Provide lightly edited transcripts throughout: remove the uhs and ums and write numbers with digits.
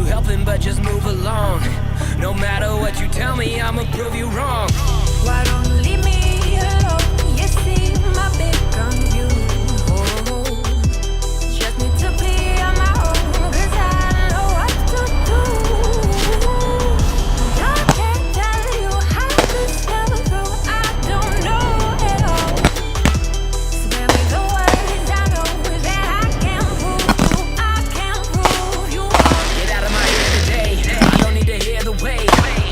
helping, but just move along. No matter what you tell me, I'ma prove you wrong. Why don't you leave me alone? You see my big gun view. Just need to be on my own, 'cause I know what to do. I can't tell you how this fell through. I don't know at all. Spare me the words I know that I can't prove you. I can't prove you wrong. Get out of my ear today. I don't need to hear the way.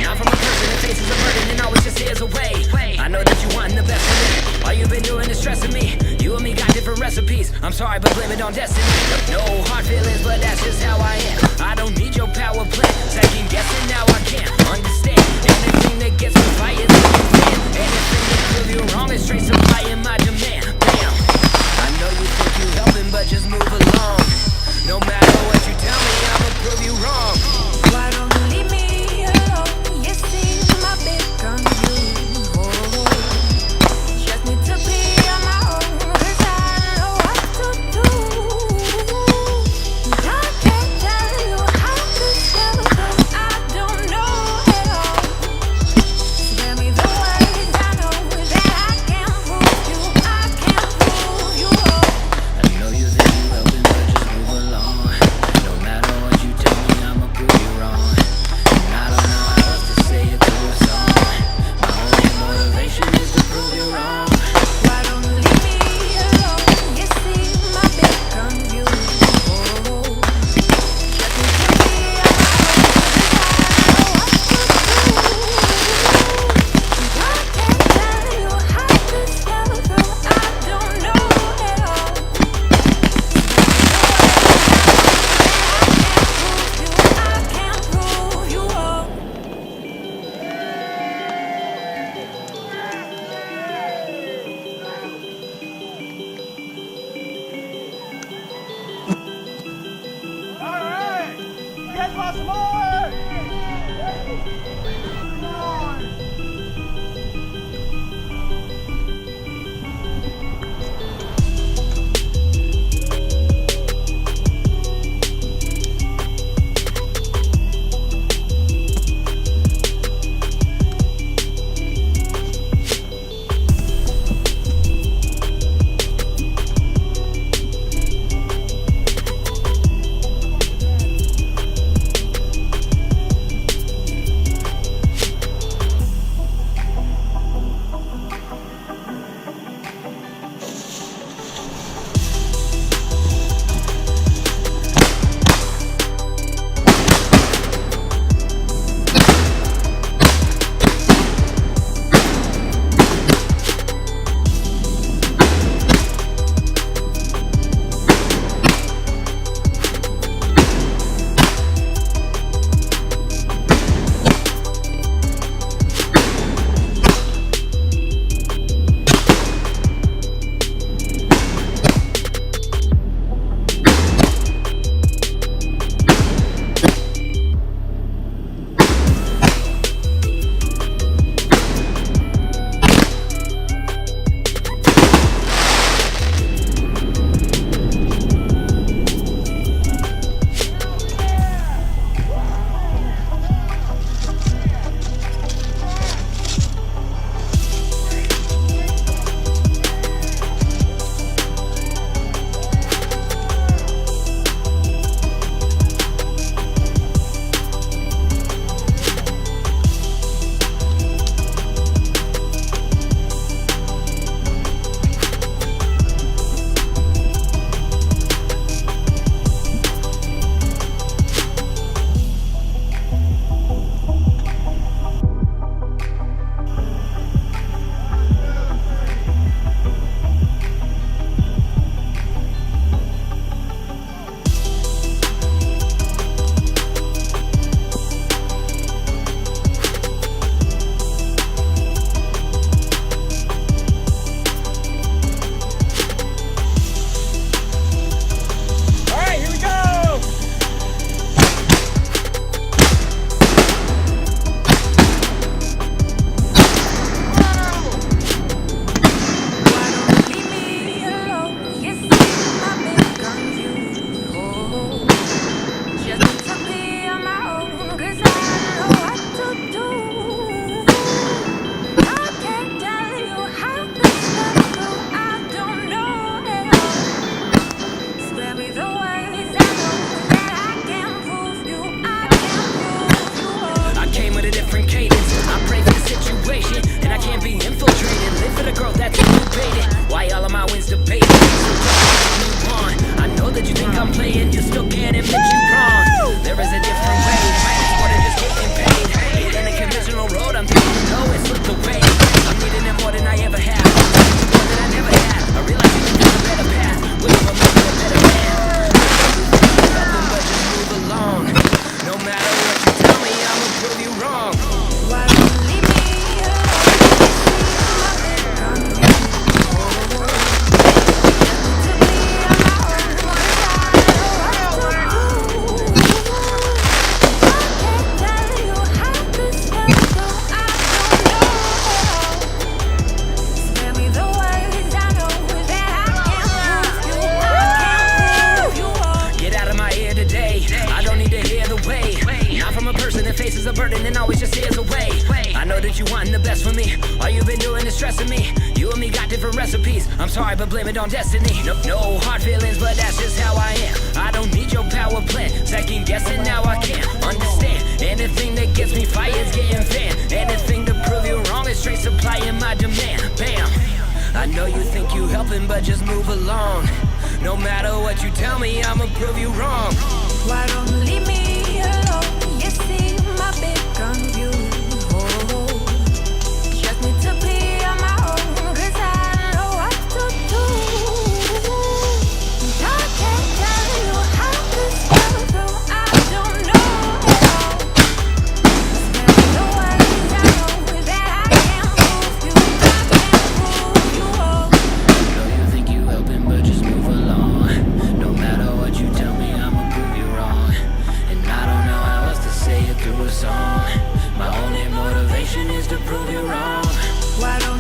I'm from a person that faces a burden and always just hears away. I know that you want the best for me. All you've been doing is stressing me. You and me got different recipes. I'm sorry, but blame it on destiny. No hard feelings, but that's just how I am. I don't need your power play. Second guessing, now I can't understand. Anything that gets me fired, anything that prove you wrong is straight supplying my demand. Damn. I know you think you helping, but just move along. No matter what you tell me, I'ma prove you wrong. Why don't you leave me alone? You see my big gun view. Just need to be on my own, 'cause I know what to do. I can't tell you how this fell through. I don't know at all. Spare me the words I know that I can't prove you. I can't prove you wrong. I know you think you helping, but just move along. No matter what you tell me, I'ma prove you wrong. And I don't know how else to say it through a song. My only motivation is to prove you wrong. Why don't you leave me alone? You see my big gun view. Just need to be on my own, 'cause I know what to do. I can't tell you how this fell through. I don't know at all. I can't prove you wrong. Alright! You guys want some more? Come on! that you want the best for me. All you've been doing is stressing me. You and me got different recipes. I'm sorry, but blame it on destiny. No hard feelings, but that's just how I am. I don't need your power plan. Second guessing now I can't understand. Anything that gets me fired is getting fanned. Anything to prove you wrong is straight supplying my demand. Bam. I know you think you helping, but just move along. No matter what you tell me, I'ma prove you wrong. Why don't you leave me alone? You see my big gun view. Just need to be on my own, 'cause I know what to do. I can't tell you how this felt, though I don't know at all. 'Cause the words I know is that I can't prove you. I can't prove you wrong. I know you think you helping, but just move along. No matter what you tell me, I'ma prove you wrong. And I don't know how else to say it through a song. My only motivation is to prove you wrong. Why don't